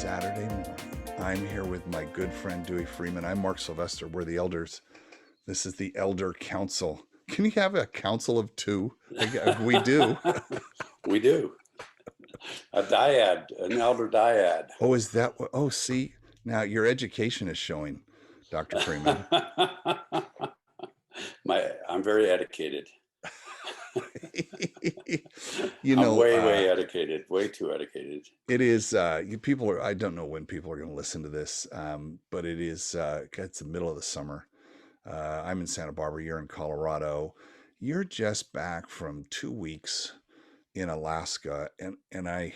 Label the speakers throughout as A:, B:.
A: Saturday morning. I'm here with my good friend Dewey Freeman. I'm Mark Sylvester. We're the elders. This is the Elder Council. Can you have a council of two? We do.
B: We do. A dyad, an elder dyad.
A: Oh, is that what? Oh, see, now your education is showing, Dr. Freeman.
B: I'm very educated.
A: I'm
B: way educated, way too educated.
A: It is. People are. I don't know when people are going to listen to this, but it is. It's the middle of the summer. I'm in Santa Barbara. You're in Colorado. You're just back from 2 weeks in Alaska, and I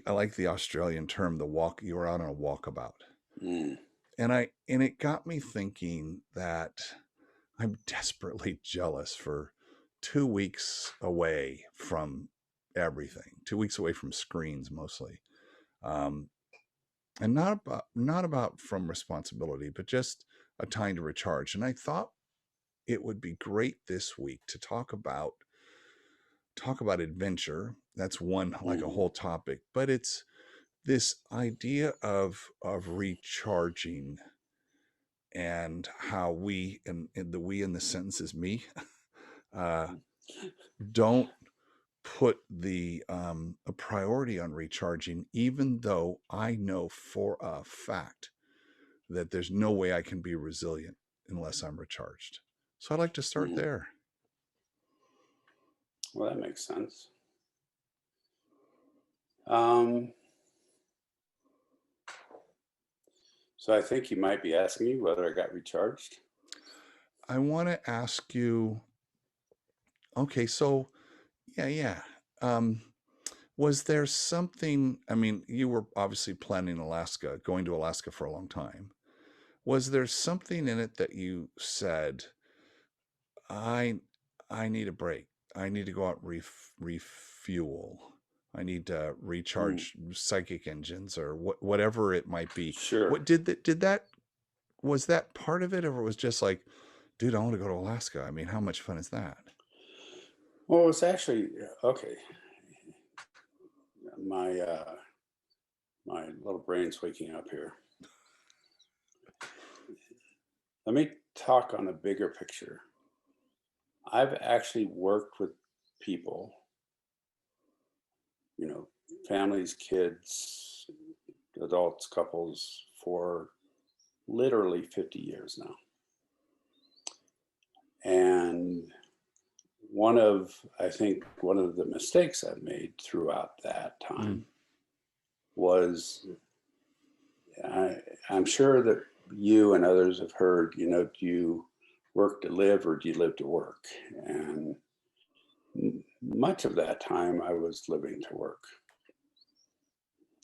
A: like the Australian term, the walk. You were out on a walkabout, and it got me thinking that I'm desperately jealous for 2 weeks away from everything, 2 weeks away from screens mostly, and not about from responsibility, but just a time to recharge. And I thought it would be great this week to talk about adventure. That's one, like a whole topic, but it's this idea of recharging, and how we, and the we in the sentence is me, don't put a priority on recharging, even though I know for a fact that there's no way I can be resilient unless I'm recharged. So I'd like to start there.
B: Well, that makes sense. So I think you might be asking me whether I got recharged.
A: I want to ask you, okay, so yeah. Was there something, I mean, you were obviously planning going to Alaska for a long time. Was there something in it that you said, I need a break. I need to go out refuel. I need to recharge psychic engines, or whatever it might be.
B: Sure.
A: What was that part of it, or it was just like, dude, I want to go to Alaska? I mean, how much fun is that?
B: Well, it's actually okay. My little brain's waking up here. Let me talk on a bigger picture. I've actually worked with people, families, kids, adults, couples, for literally 50 years now. And I think one of the mistakes I've made throughout that time was, I'm sure that you and others have heard, do you work to live, or do you live to work? And much of that time I was living to work.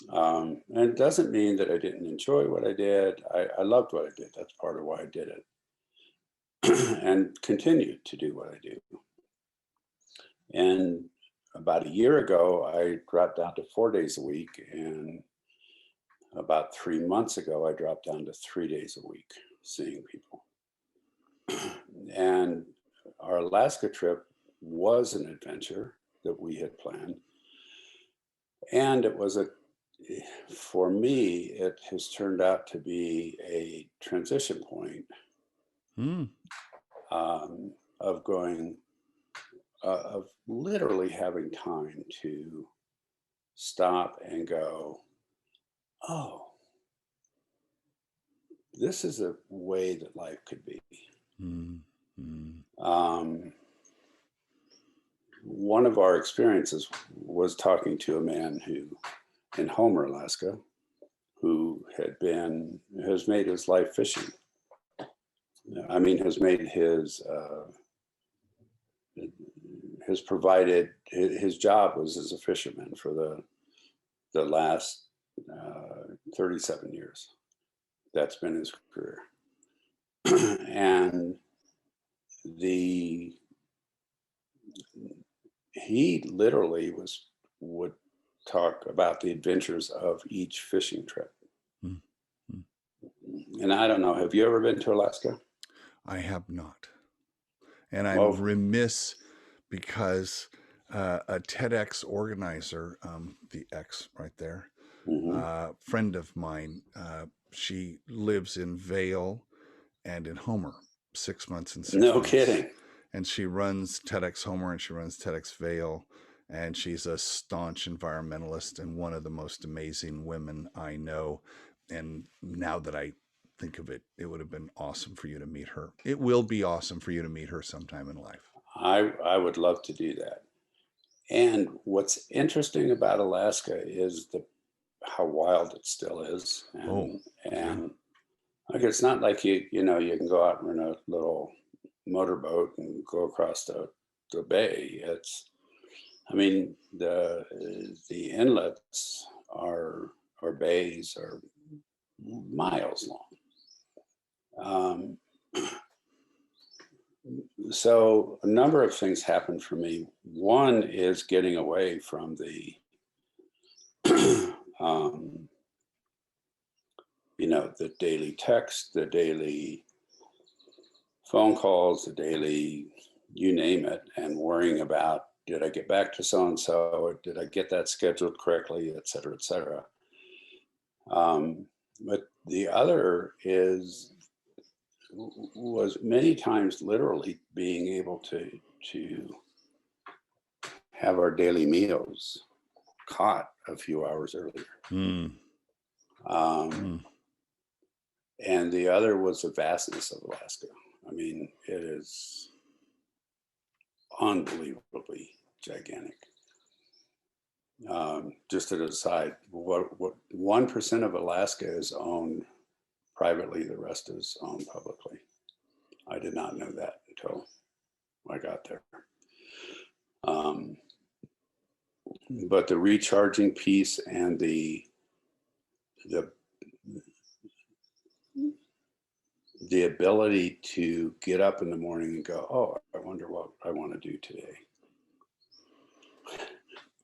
B: And it doesn't mean that I didn't enjoy what I did. I loved what I did. That's part of why I did it. And continued to do what I do. And about a year ago, I dropped down to 4 days a week. And about 3 months ago, I dropped down to 3 days a week seeing people. And our Alaska trip was an adventure that we had planned. And it was for me, it has turned out to be a transition point of going, of literally having time to stop and go, oh, this is a way that life could be. One of our experiences was talking to a man in Homer, Alaska, who has made his life fishing. I mean, has provided, his job was as a fisherman for the last 37 years. That's been his career. And he literally would talk about the adventures of each fishing trip. And I don't know, have you ever been to Alaska?
A: I have not. And I'm remiss because a TEDx organizer, the X right there,
B: Hmm.
A: Friend of mine, she lives in Vail and in Homer, 6 months and six
B: No
A: months.
B: kidding.
A: And she runs TEDx Homer and she runs TEDx Vail. And she's a staunch environmentalist and one of the most amazing women I know. And now that I think of it, it would have been awesome for you to meet her. It will be awesome for you to meet her sometime in life.
B: I would love to do that. And what's interesting about Alaska is the how wild it still is,
A: Oh, yeah.
B: and like it's not like you can go out in a little motorboat and go across the bay. It's I mean the inlets are or bays are miles long. So a number of things happen for me. One is getting away from the um, the daily text, the daily phone calls, the daily you name it, and worrying about did I get back to so and so, did I get that scheduled correctly, et cetera, et cetera. But the other was many times literally being able to have our daily meals caught a few hours earlier.
A: Mm,
B: Um,
A: mm.
B: and the other was the vastness of Alaska. I mean, it is unbelievably gigantic. Just an aside, what 1% of Alaska is owned privately, the rest is owned publicly. I did not know that until I got there. But the recharging piece and the the ability to get up in the morning and go, oh, I wonder what I want to do today.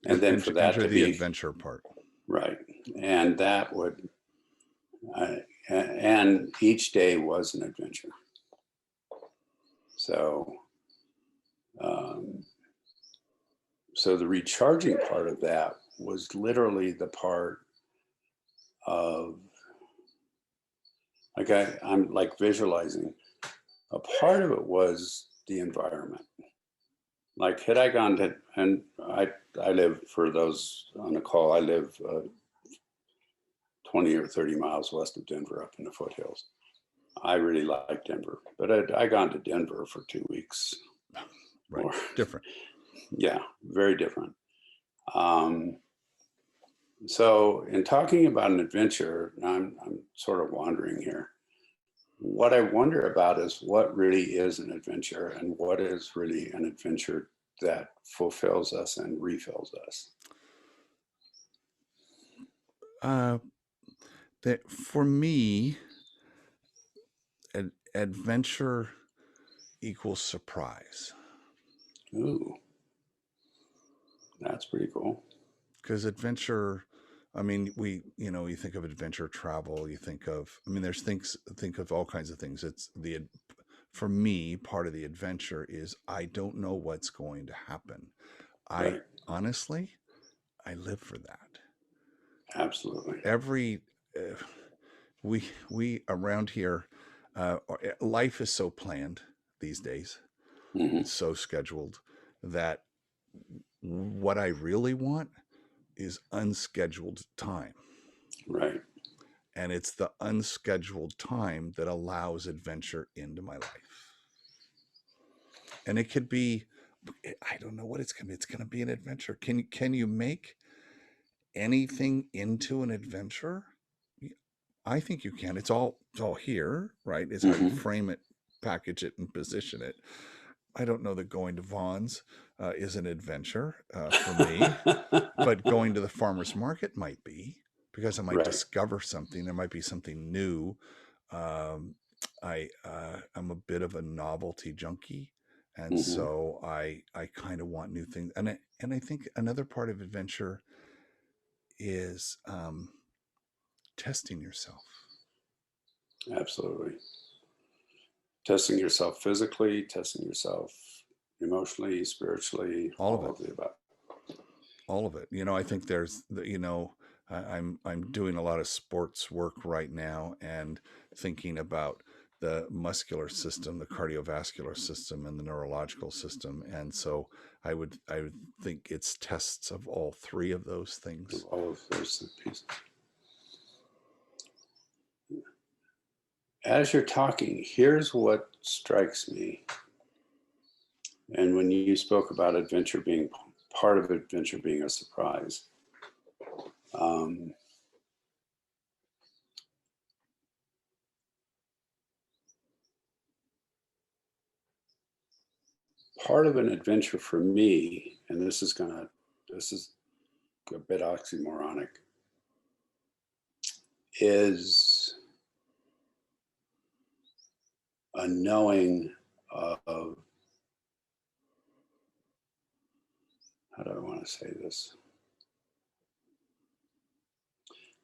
B: And then for that
A: Enter
B: to
A: the
B: be
A: adventure part.
B: right. And that would, and each day was an adventure. So, so the recharging part of that was literally the part of, like I'm like visualizing, a part of it was the environment. Like had I gone to, and I live, for those on the call, I live 20 or 30 miles west of Denver up in the foothills. I really like Denver, but I gone to Denver for 2 weeks.
A: Right.
B: Or,
A: Different.
B: yeah, very different. So in talking about an adventure, I'm sort of wandering here. What I wonder about is what really is an adventure and what is really an adventure that fulfills us and refills us.
A: That for me, adventure equals surprise.
B: Ooh, that's pretty cool.
A: Because adventure, I mean, you think of adventure travel, you think of, I mean, think of all kinds of things. For me, part of the adventure is I don't know what's going to happen. I
B: Right.
A: honestly, I live for that.
B: Absolutely.
A: Every, uh, we around here, life is so planned these days.
B: Hmm.
A: It's so scheduled that what I really want is unscheduled time.
B: Right.
A: And it's the unscheduled time that allows adventure into my life. And it could be, I don't know what it's going to be. It's going to be an adventure. Can you make anything into an adventure? I think you can. It's all here, right? It's how you
B: Hmm.
A: frame it, package it, and position it. I don't know that going to Vaughn's is an adventure for me, but going to the farmer's market might be, because I might
B: Right.
A: discover something. There might be something new. Um, I'm a bit of a novelty junkie, and
B: Hmm.
A: so I kind of want new things. And I think another part of adventure is testing yourself.
B: Absolutely. Testing yourself physically, testing yourself emotionally, spiritually,
A: All of
B: all
A: it.
B: of the above.
A: All of it. I think there's I'm doing a lot of sports work right now and thinking about the muscular system, the cardiovascular system, and the neurological system. And so I would think it's tests of all three of those things.
B: All of those pieces. As you're talking, here's what strikes me. And when you spoke about adventure being part of adventure being a surprise, um, part of an adventure for me, and this is a bit oxymoronic, is a knowing of, how do I want to say this?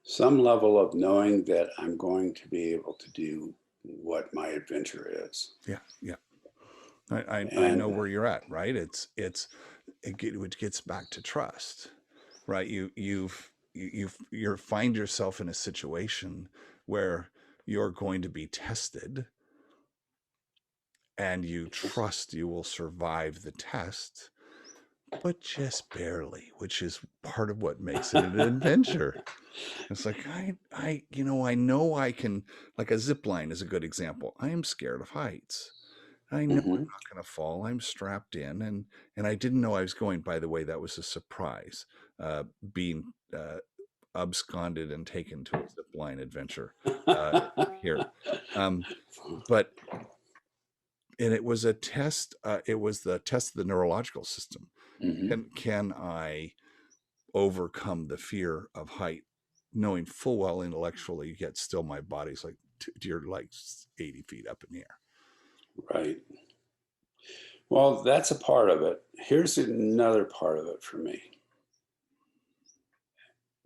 B: Some level of knowing that I'm going to be able to do what my adventure is.
A: Yeah, yeah. I
B: And
A: know where you're at, right? Which gets back to trust, right? You find yourself in a situation where you're going to be tested, and you trust you will survive the test, but just barely, which is part of what makes it an adventure. It's like I know I can. Like a zip line is a good example. I am scared of heights. I know I'm
B: Mhm.
A: not going to fall. I'm strapped in, and I didn't know I was going. By the way, that was a surprise. Being absconded and taken to a zip line adventure here, um, but and it was a test. It was the test of the neurological system.
B: Mhm.
A: Can I overcome the fear of height, knowing full well intellectually, yet still my body's like you're like 80 feet up in the air.
B: Right. Well, that's a part of it. Here's another part of it for me.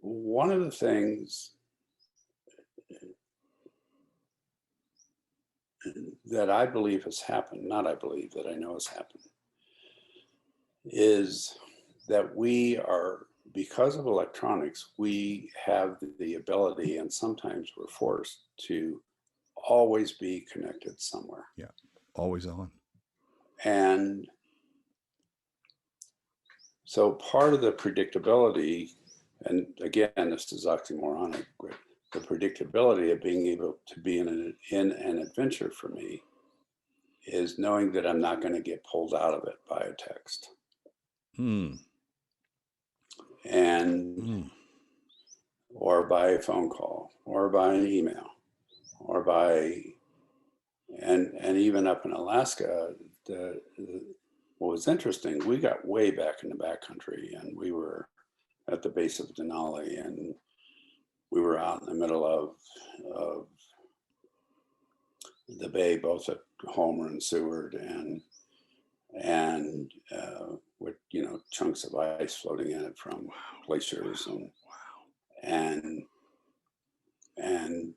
B: One of the things that I believe has happened, not I believe, that I know has happened, is that we are, because of electronics, we have the ability, and sometimes we're forced to always be connected somewhere.
A: Yeah, always on.
B: And so part of the predictability, and again, this is oxymoronic, but the predictability of being able to be in an adventure for me is knowing that I'm not going to get pulled out of it by a text.
A: Hmm.
B: And
A: Mm.
B: or by a phone call, or by an email, or by, and even up in Alaska, what was interesting, we got way back in the backcountry, and we were at the base of Denali, and we were out in the middle of the bay, both at Homer and Seward, and with chunks of ice floating in it from glaciers, and and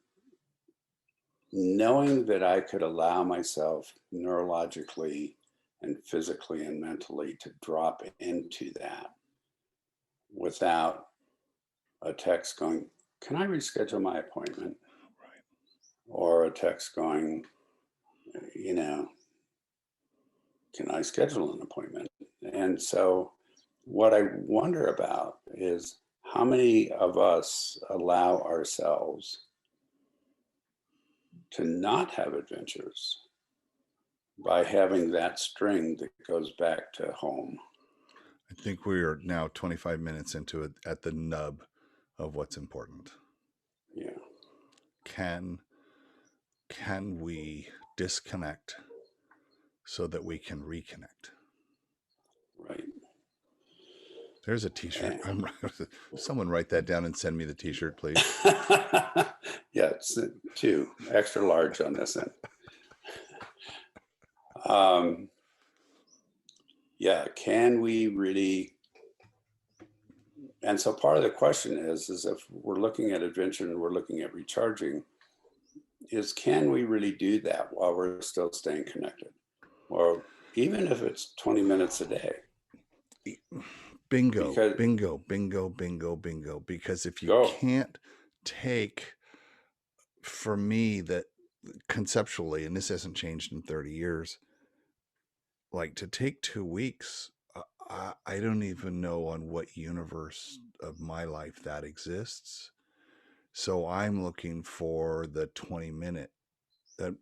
B: knowing that I could allow myself neurologically and physically and mentally to drop into that without a text going, "Can I reschedule my appointment?"
A: Right.
B: Or a text going, you know, "Can I schedule an appointment?" And so, what I wonder about is how many of us allow ourselves to not have adventures by having that string that goes back to home.
A: I think we are now 25 minutes into it at the nub of what's important.
B: Yeah.
A: Can we disconnect so that we can reconnect?
B: Right.
A: There's a t-shirt.
B: And
A: Someone write that down and send me the t-shirt, please.
B: yeah, it's two extra large on this end. Um, yeah, can we really? And so part of the question is if we're looking at adventure and we're looking at recharging, is can we really do that while we're still staying connected? Or even if it's 20 minutes a day.
A: Bingo,
B: because
A: bingo, bingo, bingo, bingo. Because if you
B: go.
A: can't take, for me, that conceptually, and this hasn't changed in 30 years, like to take 2 weeks, I don't even know on what universe of my life that exists. So I'm looking for the 20-minute that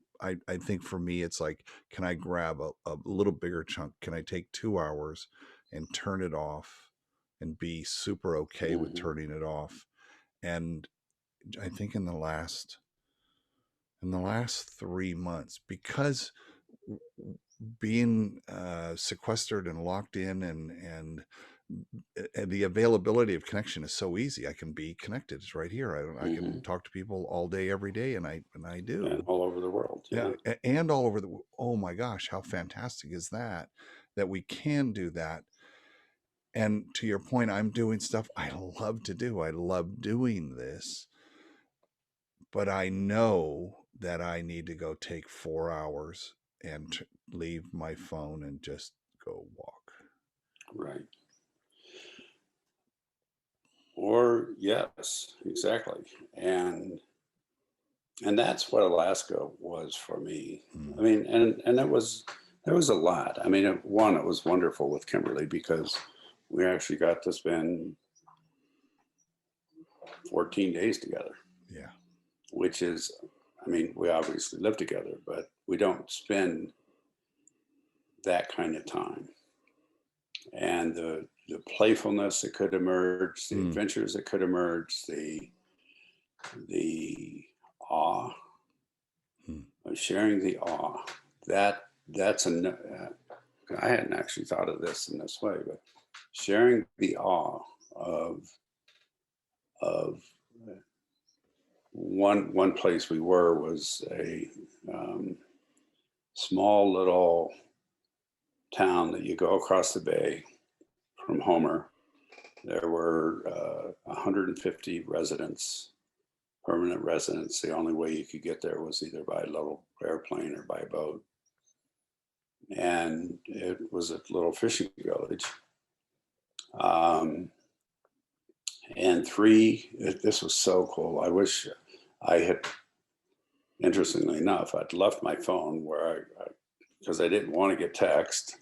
A: I think for me, it's like, can I grab a little bigger chunk? Can I take 2 hours and turn it off and be super okay with
B: Hmm.
A: turning it off? And I think in the last 3 months, because being sequestered and locked in, and the availability of connection is so easy. I can be connected. It's right here. I can
B: Hmm.
A: talk to people all day, every day, and I
B: And
A: do.
B: all over the world.
A: Yeah,
B: Yeah.
A: and all over the. Oh my gosh, how fantastic is that? That we can do that. And to your point, I'm doing stuff I love to do. I love doing this, but I know that I need to go take 4 hours and leave my phone and just go walk.
B: Right. Or yes, exactly. And and that's what Alaska was for me. I
A: Mm.
B: mean, and it was there was a lot. I mean, one, it was wonderful with Kimberly because we actually got to spend 14 days together,
A: Yeah.
B: which is, I mean, we obviously live together, but we don't spend that kind of time. And the playfulness that could emerge, the
A: Mm.
B: adventures that could emerge, the awe
A: Mm.
B: of sharing the awe. That's I hadn't actually thought of this in this way, but sharing the awe of of one place we were was a um, small little town that you go across the bay from Homer. There were 150 residents, permanent residents. The only way you could get there was either by a little airplane or by boat. And it was a little fishing village. Um, and this was so cool. I wish I had, interestingly enough, I'd left my phone where because I didn't want to get text,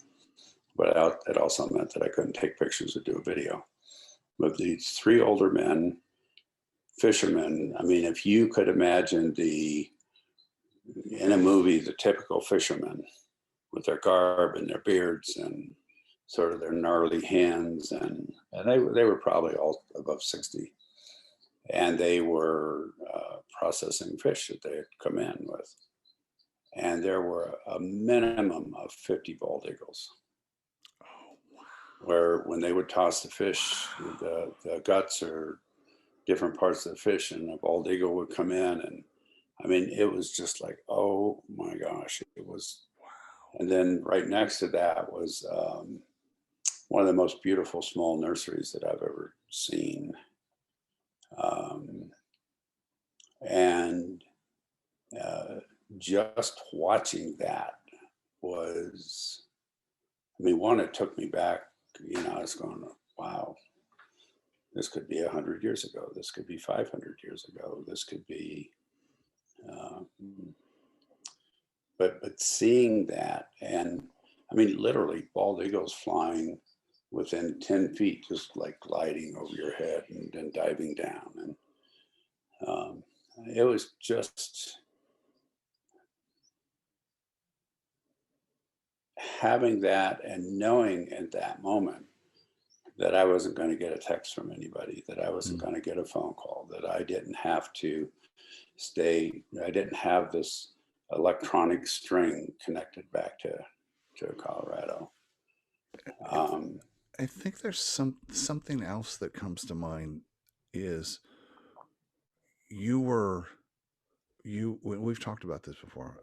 B: but it also meant that I couldn't take pictures or do a video. But these three older men, fishermen, I mean, if you could imagine in a movie, the typical fishermen with their garb and their beards and sort of their gnarly hands, and they were probably all above 60, and they were processing fish that they had come in with, and there were a minimum of 50 bald eagles.
A: Oh, wow.
B: Where when they would toss the fish, the guts or different parts of the fish, and a bald eagle would come in, and I mean, it was just like, oh my gosh, it was. And then right next to that was one of the most beautiful small nurseries that I've ever seen. Um, and uh, just watching that was, I mean, one, it took me back, I was going, wow, this could be 100 years ago. This could be 500 years ago. This could be, uh, but seeing that, and I mean, literally bald eagles flying within 10 feet, just like gliding over your head and then diving down. And um, it was just having that and knowing at that moment that I wasn't going to get a text from anybody, that I wasn't
A: Mm.
B: going to get a phone call, that I didn't have to I didn't have this electronic string connected back to Colorado.
A: I, th-
B: Um,
A: I think there's something else that comes to mind is you were we've talked about this before.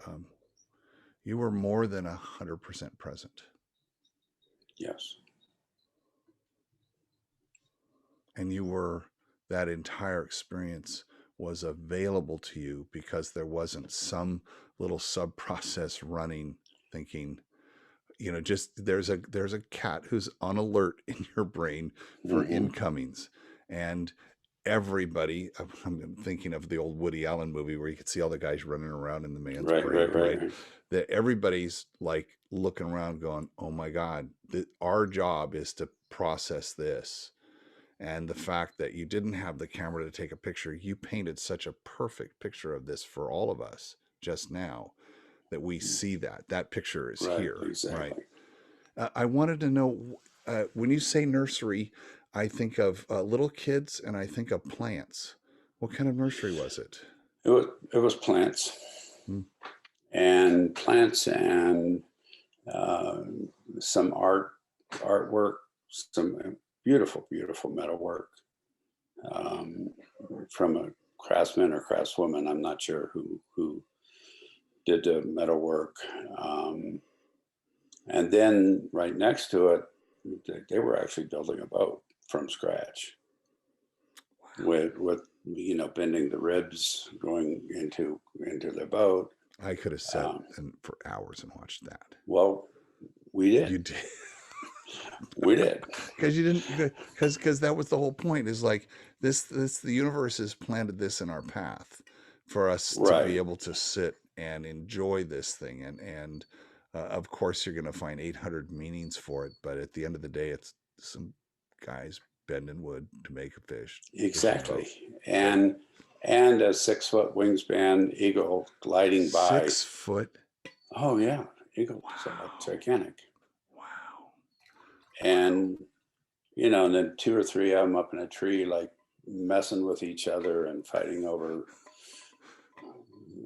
A: You were more than 100% present,
B: yes.
A: and that entire experience was available to you because there wasn't some little sub process running, thinking, you know, just there's a cat who's on alert in your brain for
B: Hmm.
A: incomings. And everybody, I'm thinking of the old Woody Allen movie where you could see all the guys running around in the man's
B: Right,
A: brain,
B: right, right,
A: right?
B: right.
A: That everybody's like looking around going, oh my God, our job is to process this. And the fact that you didn't have the camera to take a picture, you painted such a perfect picture of this for all of us just now, that we see that that picture is
B: Right,
A: here, right?
B: exactly.
A: I wanted to know, when you say nursery, I think of little kids and I think of plants. What kind of nursery was it?
B: It was plants
A: Hmm.
B: and uh, some artwork, some beautiful, beautiful metalwork um, from a craftsman or craftswoman. I'm not sure who did the metalwork. Um, and then right next to it, they were actually building a boat from scratch with bending the ribs going into the boat.
A: I could have sat
B: Um,
A: for hours and watched that.
B: well, we
A: You
B: did,
A: did.
B: we did,
A: Because you didn't, because that was the whole point, is like the universe has planted this in our path for us to be
B: right.
A: able to sit and enjoy this thing. And of course you're going to find 800 meanings for it, but at the end of the day, it's some guys bending wood to make a fishing
B: Exactly.
A: boat.
B: And a 6 foot wingspan eagle gliding by.
A: 6 foot.
B: Oh yeah, eagles are like
A: Wow.
B: gigantic.
A: Wow. Wow.
B: And and then two or three of them up in a tree, like messing with each other and fighting over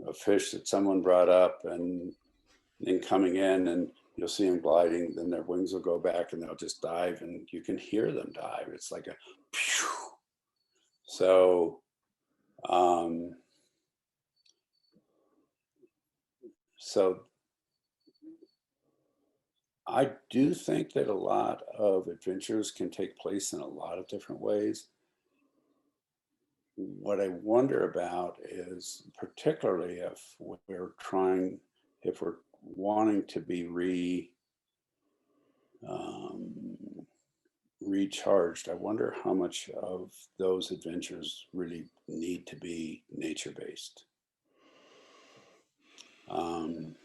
B: a fish that someone brought up, and then coming in, and you'll see them gliding. Then their wings will go back, and they'll just dive, and you can hear them dive. It's like a pew. So um, so I do think that a lot of adventures can take place in a lot of different ways. What I wonder about is particularly if we're wanting to be um, recharged, I wonder how much of those adventures really need to be nature based. Um,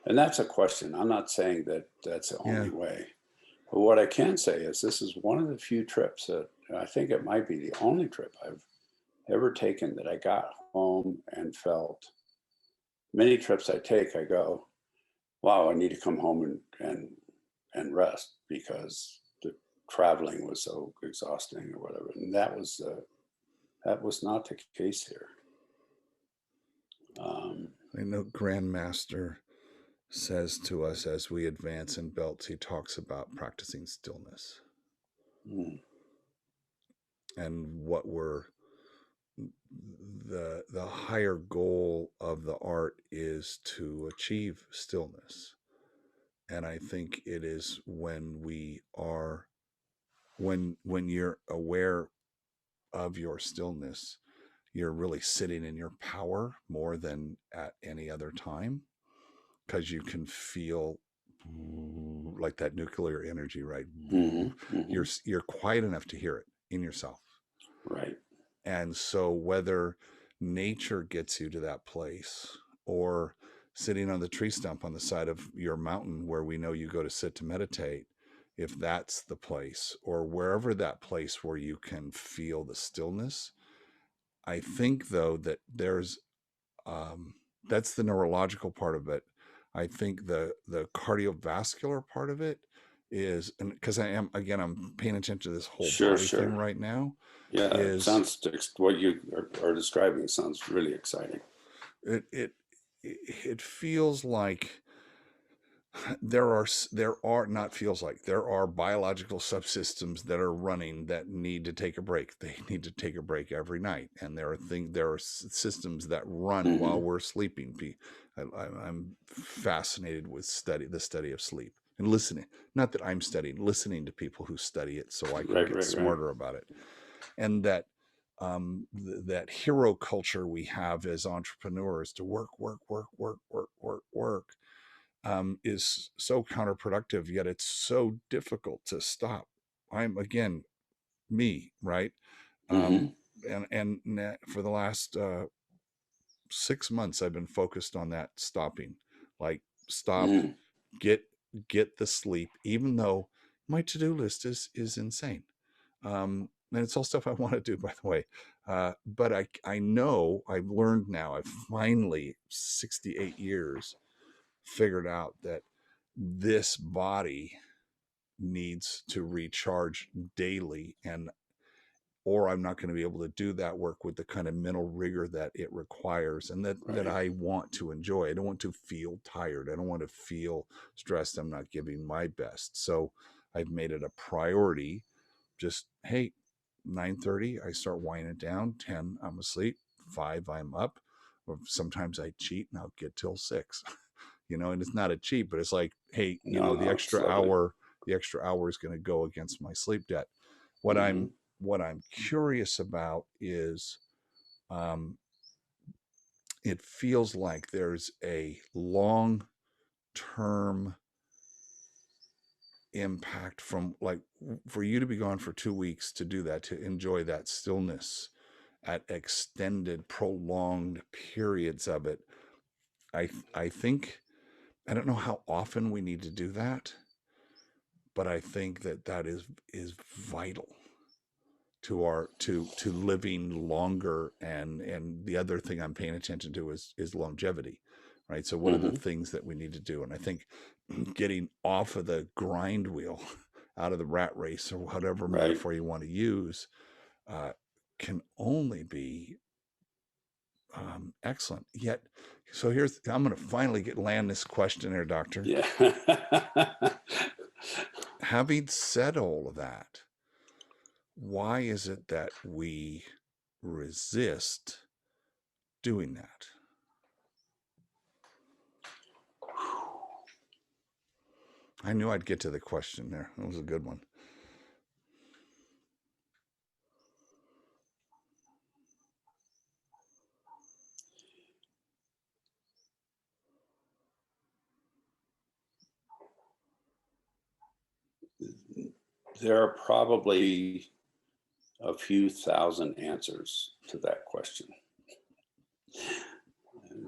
B: and that's a question. I'm not saying that that's the
A: Yeah.
B: only way. But what I can say is this is one of the few trips that, and I think it might be the only trip I've ever taken, that I got home and felt. Many trips I take, I go, wow, I need to come home and rest because the traveling was so exhausting or whatever. And that was not the case here. Um,
A: I know Grandmaster says to us as we advance in belts, he talks about practicing stillness
B: mm,
A: and what we're the higher goal of the art is to achieve stillness. And I think it is when we are when you're aware of your stillness, you're really sitting in your power more than at any other time, because you can feel like that nuclear energy, right?
B: mhm, mhm,
A: You're quiet enough to hear it in yourself.
B: right.
A: And so whether nature gets you to that place, or sitting on the tree stump on the side of your mountain where we know you go to sit to meditate, if that's the place, or wherever that place where you can feel the stillness, I think though that there's um, that's the neurological part of it. I think the cardiovascular part of it is, and because I'm paying attention to this whole
B: Sure,
A: body thing
B: sure.
A: right now,
B: Yeah, it
A: is
B: sounds, what you are describing sounds really exciting.
A: it it it feels like there are not feels like there are biological subsystems that are running that need to take a break. They need to take a break every night, and there are systems that run while
B: Hmm.
A: we're sleeping. I'm fascinated with the study of sleep and listening. Not that I'm studying, listening to people who study it so I can
B: Right,
A: get
B: right, right.
A: smarter about it. And that that hero culture we have as entrepreneurs to work, work, work, work, work, work, work. is so counterproductive, yet it's so difficult to stop. I'm again me, right? Um,
B: Hmm.
A: and for the last 6 months, I've been focused on that stopping, like stop,
B: Mm.
A: get get the sleep, even though my to do list is insane. And it's all stuff I want to do, by the way. But I know I've learned now. I've finally 68 years figured out that this body needs to recharge daily, and or I'm not going to be able to do that work with the kind of mental rigor that it requires and that
B: Right.
A: I want to enjoy. I don't want to feel tired. I don't want to feel stressed. I'm not giving my best. So I've made it a priority. Just, hey, 9:30, I start winding down. 10, I'm asleep. 5, I'm up. Or sometimes I cheat and I'll get till 6. And it's not a cheat, but it's like, hey,
B: No,
A: the
B: no, it's
A: extra
B: lovely.
A: hour, is going to go against my sleep debt. What
B: Hmm.
A: I'm curious about is, um, it feels like there's a long term impact from, like, for you to be gone for 2 weeks, to do that, to enjoy that stillness at extended, prolonged periods of it. I think, I don't know how often we need to do that, but I think that is vital to our to living longer. And the other thing I'm paying attention to is longevity, right? So what are the
B: Hmm.
A: things that we need to do? And I think getting off of the grind wheel, out of the rat race, or whatever
B: Right.
A: metaphor you want to use, uh, can only be excellent. Yet, so here's, I'm going to finally land this question here, doctor.
B: Yeah.
A: Having said all of that, why is it that we resist doing that? I knew I'd get to the question there. That was a good one.
B: There are probably a few thousand answers to that question.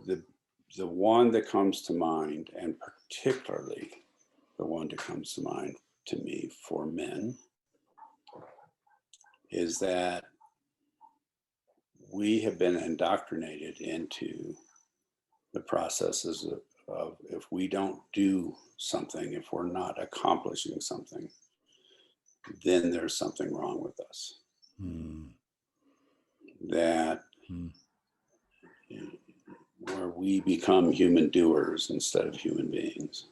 B: The, the one that comes to mind, and particularly the one that comes to mind to me for men, is that we have been indoctrinated into the processes of if we don't do something, if we're not accomplishing something, then there's something wrong with us.
A: Hmm.
B: That
A: Hmm.
B: where we become human doers instead of human beings.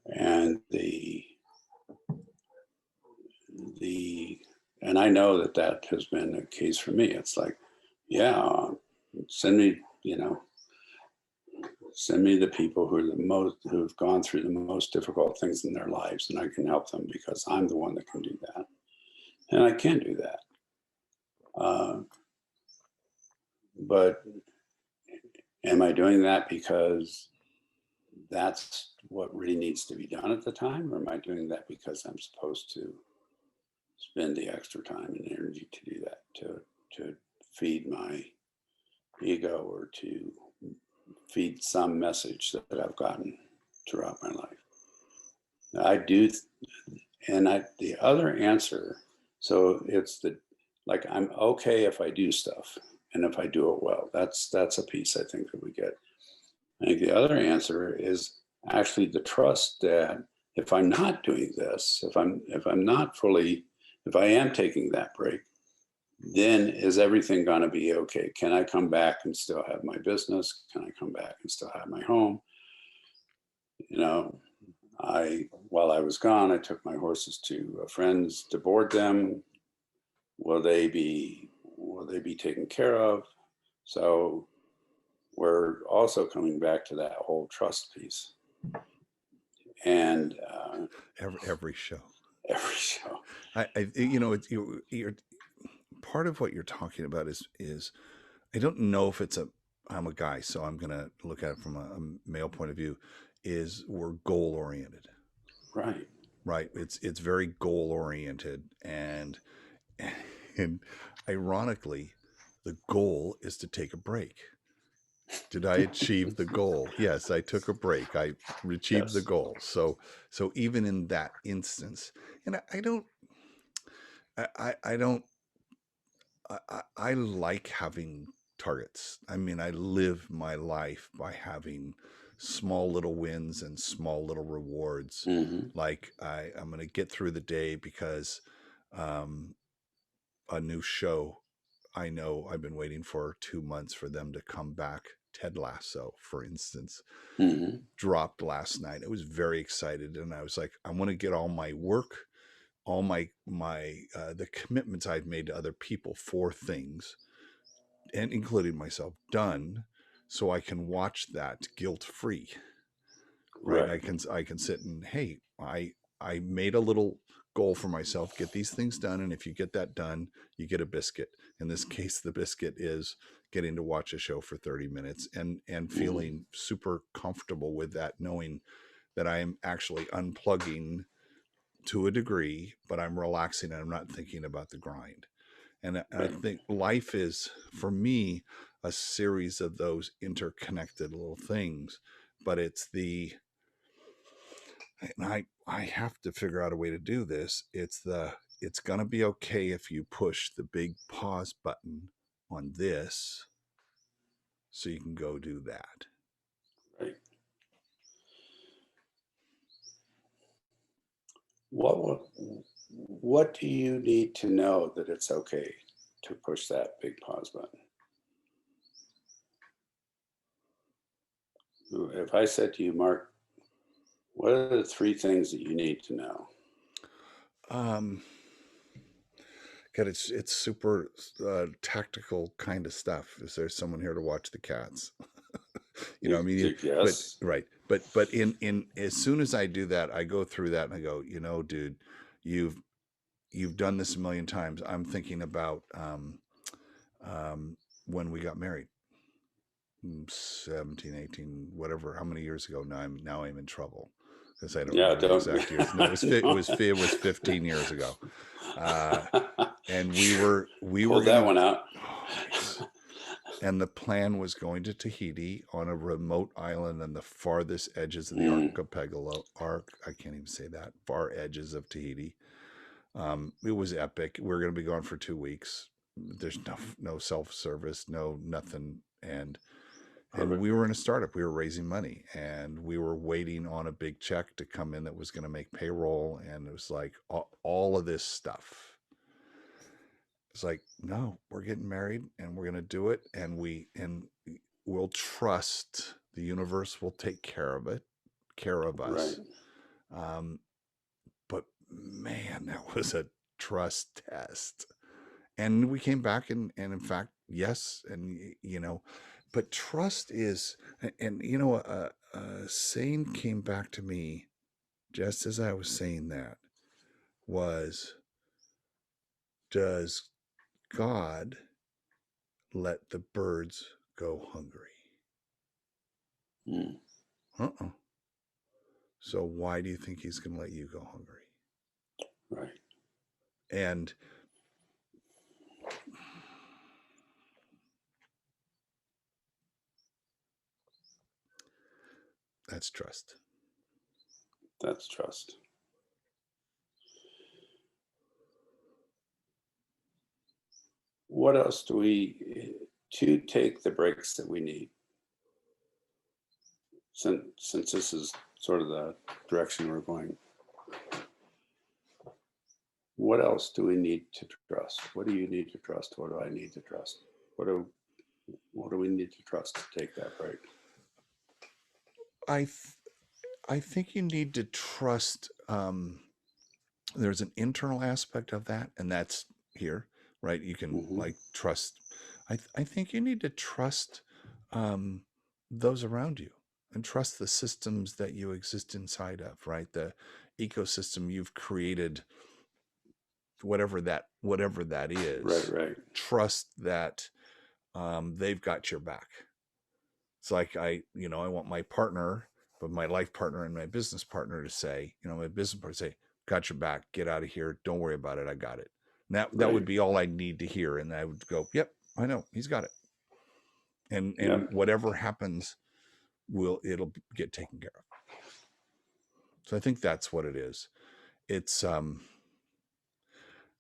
B: And the and I know that that has been a case for me. It's like, yeah, send me, send me the people who are the most who've gone through the most difficult things in their lives, and I can help them because I'm the one that can do that, and I can do that. Uh, but am I doing that because that's what really needs to be done at the time, or am I doing that because I'm supposed to spend the extra time and energy to do that, to feed my ego or to feed some message that I've gotten throughout my life? I do, and the other answer, so it's the, like, I'm okay if I do stuff and if I do it well. That's a piece I think that we get. I think the other answer is actually the trust that if I'm not doing this, if I'm not fully, if I am taking that break, then is everything going to be okay? Can I come back and still have my business? Can I come back and still have my home? You know, while I was gone, I took my horses to friends to board them. Will they be taken care of? So we're also coming back to that whole trust piece. And
A: Every show.
B: every show.
A: You're part of what you're talking about is I don't know if it's I'm a guy, so I'm going to look at it from a male point of view, is we're goal oriented,
B: Right.
A: right? It's very goal oriented, and ironically, the goal is to take a break. Did I achieve the goal? Yes, I took a break. I achieved the
B: Yes.
A: goal. So even in that instance, and I don't, I don't, I like having targets. I mean, I live my life by having small little wins and small little rewards.
B: Hmm.
A: Like I'm going to get through the day because um, a new show I know I've been waiting for 2 months for them to come back. Ted Lasso, for instance,
B: Hmm.
A: dropped last night. I was very excited, and I was like, I want to get all my work, all my the commitments I've made to other people for things, and including myself, done, so I can watch that guilt free. Right?
B: Right.
A: I can sit and, hey, I made a little goal for myself, get these things done, and if you get that done, you get a biscuit. In this case, the biscuit is getting to watch a show for 30 minutes and
B: Hmm.
A: feeling super comfortable with that, knowing that I am actually unplugging to a degree, but I'm relaxing and I'm not thinking about the grind. And I
B: Right.
A: think life is, for me, a series of those interconnected little things. But it's the, and I have to figure out a way to do this. It's going to be okay if you push the big pause button on this so you can go do that.
B: Right. What what do you need to know that it's okay to push that big pause button? If I said to you, Mark, what are the three things that you need to know?
A: Um, God, it's super tactical kind of stuff. Is there someone here to watch the cats? I mean, but
B: Yes.
A: right, but in as soon as I do that, I go through that and I go, dude, you've you've done this a million times. I'm thinking about when we got married, 17, 18, whatever, how many years ago. Now I'm in trouble because I don't
B: Yeah,
A: remember the
B: don't.
A: exact years. No, it was 15 years ago. Uh, and we were
B: Pulled that
A: gonna,
B: one out.
A: oh yes, and the plan was going to Tahiti on a remote island on the farthest edges of the
B: Mm,
A: I can't even say that, far edges of Tahiti. It was epic. We are going to be gone for 2 weeks. There's no self service, no nothing, and
B: perfect.
A: we were in a startup. We were raising money, and we were waiting on a big check to come in that was going to make payroll, and it was like all of this stuff. It's like, no, we're getting married, and we're going to do it, and we'll trust the universe will take care of
B: Right.
A: us. Um, but man, that was a trust test. And we came back, and in fact, yes, and but trust is, and a saying came back to me just as I was saying that, was, does God let the birds go hungry?
B: Mm,
A: Uh-uh. So why do you think he's going to let you go hungry?
B: right.
A: And that's trust.
B: That's trust. What else do we to take the breaks that we need? Since this is sort of the direction we're going, what else do we need to trust? What do you need to trust? What do I need to trust? What do what do we need to trust to take that break?
A: I th- I think you need to trust. There's an internal aspect of that, and that's here, right? You can
B: Hmm.
A: like trust. I think you need to trust um, those around you and trust the systems that you exist inside of, right? The ecosystem you've created, whatever that
B: Right,
A: is.
B: right.
A: Trust that they've got your back, It's like I want my partner, but my life partner and my business partner to say, my business partner say, got your back, get out of here, don't worry about it, I got it. And that would
B: Right.
A: be all I need to hear, and I would go, yep, I know, he's got it. And
B: Yep.
A: whatever happens, it'll get taken care of. So I think that's what it is. It's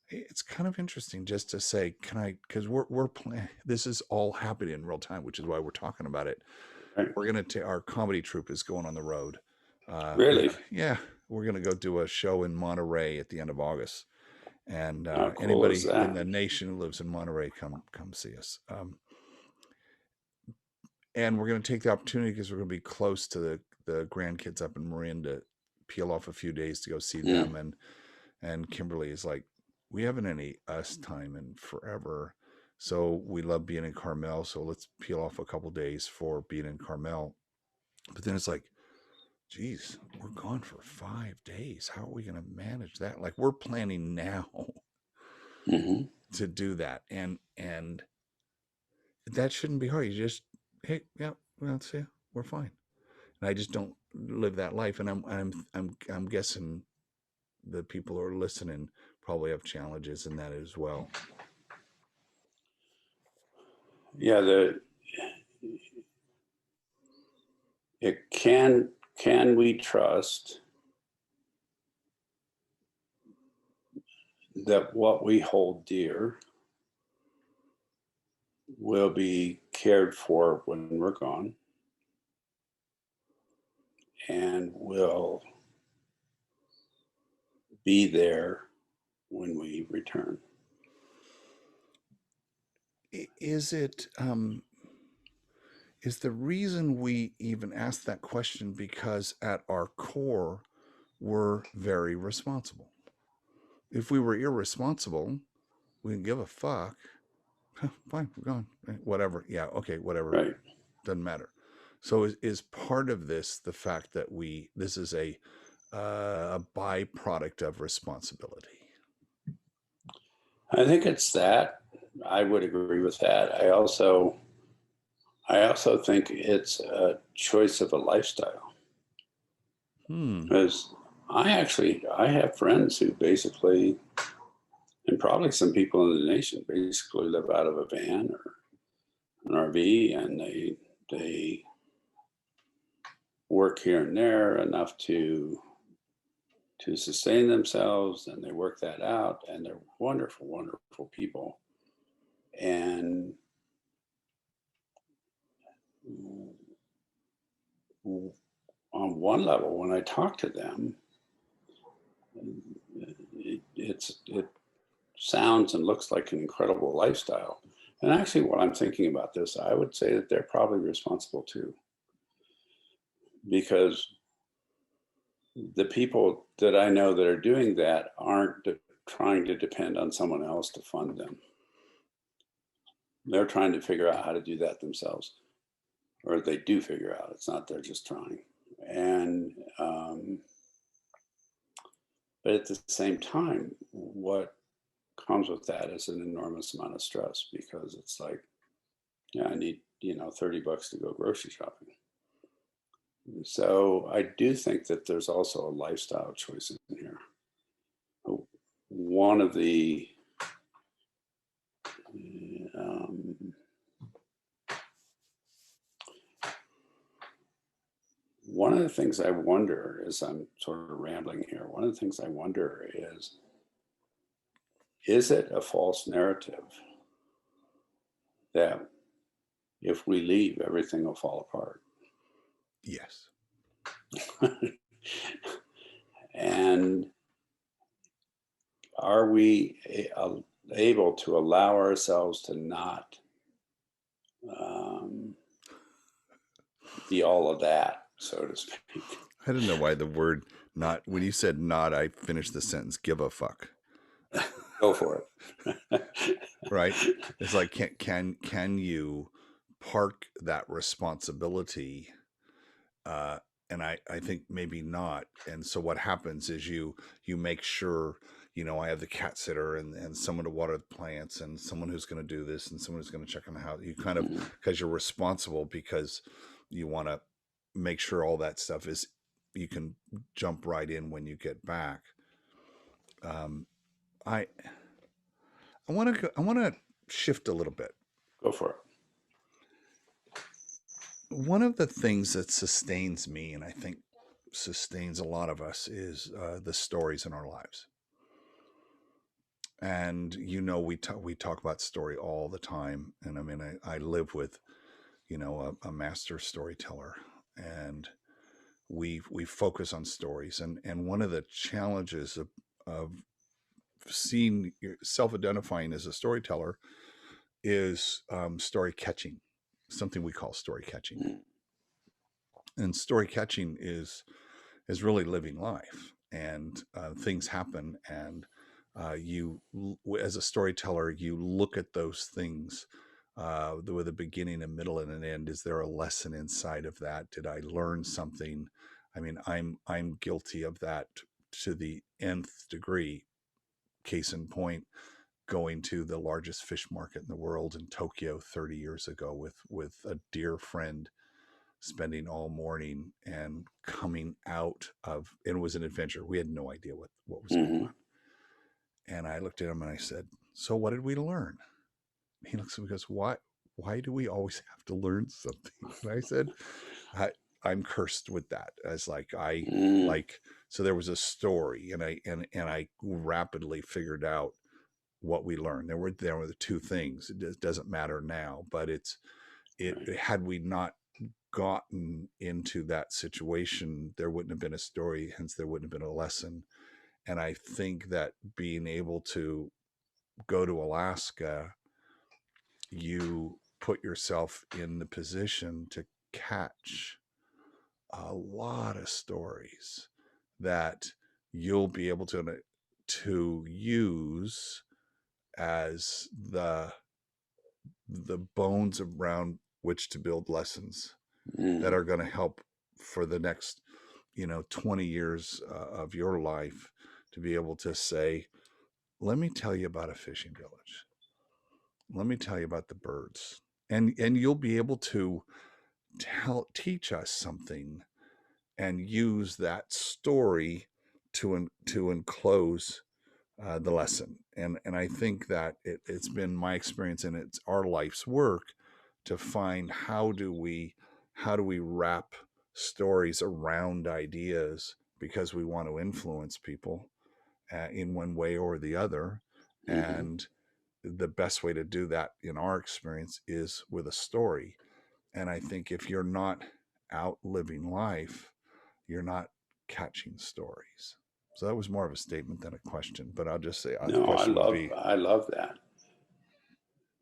A: it's kind of interesting just to say, can I, because we're playing, this is all happening in real time, which is why we're talking about it.
B: Right.
A: We're going to, our comedy troupe is going on the road.
B: Really?
A: Yeah, we're going to go do a show in Monterey at the end of August. And
B: How cool is
A: anybody in
B: that?
A: the nation who lives in Monterey, come see us. And we're going to take the opportunity because we're going to be close to the grandkids up in Marin to peel off a few days to go see them. And Kimberly is like, we haven't any us time in forever. So we love being in Carmel. So let's peel off a couple days for being in Carmel. But then it's like, geez, we're gone for 5 days. How are we going to manage that? Like, we're planning now to do that. And that shouldn't be hard. You just, hey, yeah, well, see, we're fine. And I just don't live that life. And I'm guessing the people who are listening probably have challenges in that as well.
B: Yeah. Can we trust that what we hold dear will be cared for when we're gone, and will be there when we return?
A: Is it, is the reason we even ask that question because at our core, we're very responsible. If we were irresponsible, we didn't give a fuck. Fine, we're gone. Whatever. Yeah, okay, whatever.
B: Right.
A: Doesn't matter. So is part of this the fact that this is a byproduct of responsibility?
B: I think it's that. I would agree with that. I also think it's a choice of a lifestyle. Because I have friends who basically, and probably some people in the nation, basically live out of a van or an RV, and they work here and there enough to sustain themselves, and they work that out, and they're wonderful, wonderful people. And on one level, when I talk to them, it sounds and looks like an incredible lifestyle. And actually, while I'm thinking about this, I would say that they're probably responsible too, because the people that I know that are doing that aren't trying to depend on someone else to fund them. They're trying to figure out how to do that themselves, or they do figure out. It's not they're just trying. And but at the same time, what comes with that is an enormous amount of stress, because it's like, yeah, I need $30 to go grocery shopping. So I do think that there's also a lifestyle choice in here. One of the one of the things I wonder, as I'm sort of rambling here, one of the things I wonder is it a false narrative that if we leave, everything will fall apart?
A: Yes.
B: And are we able to allow ourselves to not be all of that, so to speak?
A: I don't know why the word not, when you said not, I finished the sentence, give a fuck.
B: Go for it.
A: Right? It's like, can you park that responsibility? And I think maybe not. And so what happens is you make sure, I have the cat sitter and someone to water the plants and someone who's going to do this and someone who's going to check on the house. You kind of, because you're responsible, because You want to make sure all that stuff is, you can jump right in when you get back. Um, I I want to shift a little bit.
B: Go for it.
A: One of the things that sustains me, and I think sustains a lot of us, is the stories in our lives. And we talk about story all the time, and I mean, I live with a master storyteller, and we focus on stories, and one of the challenges of seeing self-identifying as a storyteller is story catching, something we call story catching.
B: Mm.
A: And story catching is really living life, and things happen, and as a storyteller, you look at those things with a beginning, a middle, and an end. Is there a lesson inside of that? Did I learn something? I mean, I'm guilty of that to the nth degree. Case in point, going to the largest fish market in the world in Tokyo 30 years ago with a dear friend, spending all morning and coming out of, and it was an adventure. We had no idea what was going on. And I looked at him and I said, "So what did we learn?" He looks at me and goes, why do we always have to learn something? And I said, I'm cursed with that. As like, so there was a story, and I rapidly figured out what we learned. There were the two things. It doesn't matter now, but had we not gotten into that situation, there wouldn't have been a story, hence there wouldn't have been a lesson. And I think that being able to go to Alaska, you put yourself in the position to catch a lot of stories that you'll be able to use as the bones around which to build lessons that are going to help for the next 20 years of your life, to be able to say, let me tell you about a fishing village, let me tell you about the birds, and you'll be able to teach us something and use that story to enclose the lesson. And I think that it's been my experience, and it's our life's work, to find how do we wrap stories around ideas, because we want to influence people in one way or the other. And the best way to do that, in our experience, is with a story. And I think if you're not out living life, you're not catching stories. So that was more of a statement than a question, but I'll just say the
B: No,
A: question would be.
B: I love that.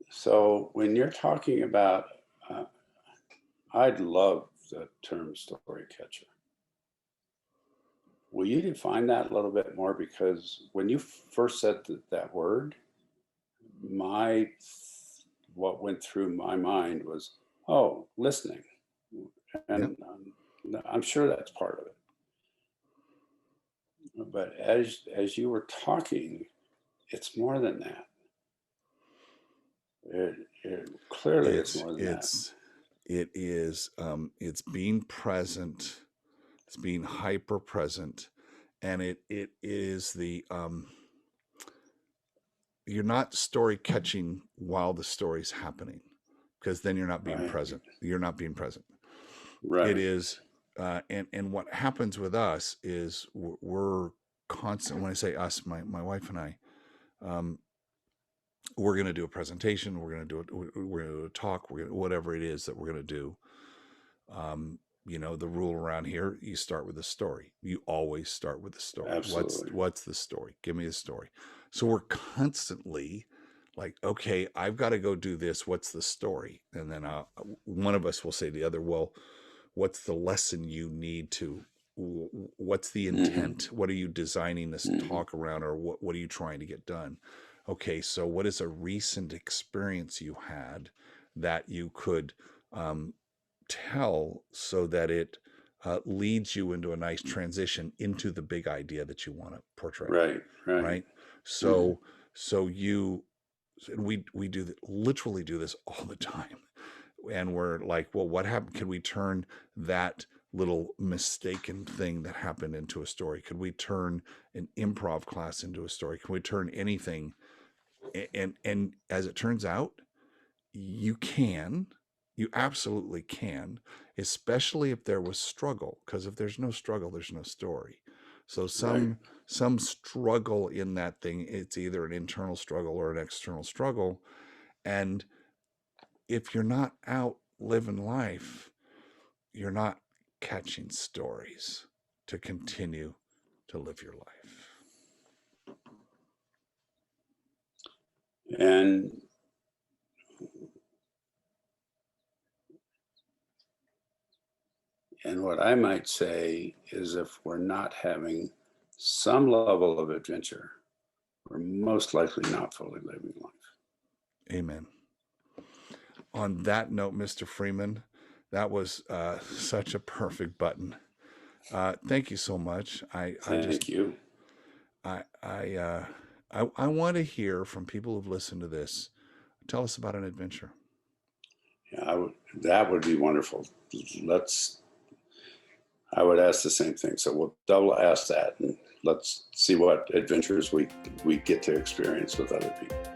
B: So when you're talking about, I'd love the term story catcher. Will you define that a little bit more? Because when you first said that word, what went through my mind was, oh, listening. And I'm sure that's part of it. But as you were talking, it's more than that. It clearly it's more than that.
A: It is. It's being present. It's being hyper present, and it is the. You're not story catching while the story's happening, because then you're not being present. You're not being present.
B: Right.
A: It is, and what happens with us is we're constant. When I say us, my wife and I, we're going to do a presentation. We're going to do it. We're going to do a talk. Whatever it is that we're going to do. The rule around here: you start with a story. You always start with a story.
B: Absolutely.
A: What's the story? Give me the story. So we're constantly like, okay, I've got to go do this. What's the story? And then one of us will say to the other, well, what's the lesson you need to? What's the intent? What are you designing this talk around, or what are you trying to get done? Okay, so what is a recent experience you had that you could tell, so that it leads you into a nice transition into the big idea that you want to portray. Right. So we literally do this all the time. we're like, well, what happened? Can we turn that little mistaken thing that happened into a story? Could we turn an improv class into a story? Can we turn anything? And as it turns out, you can. You absolutely can, especially if there was struggle, because if there's no struggle, there's no story. So
B: Right.
A: some struggle in that thing, it's either an internal struggle or an external struggle. And if you're not out living life, you're not catching stories to continue to live your life.
B: And what I might say is if we're not having some level of adventure, we're most likely not fully living life.
A: Amen. On that note, Mr. Freeman, that was such a perfect button. Thank you so much.
B: Thank you.
A: I want to hear from people who've listened to this. Tell us about an adventure.
B: Yeah, that would be wonderful. I would ask the same thing. So we'll double ask that, and let's see what adventures we get to experience with other people.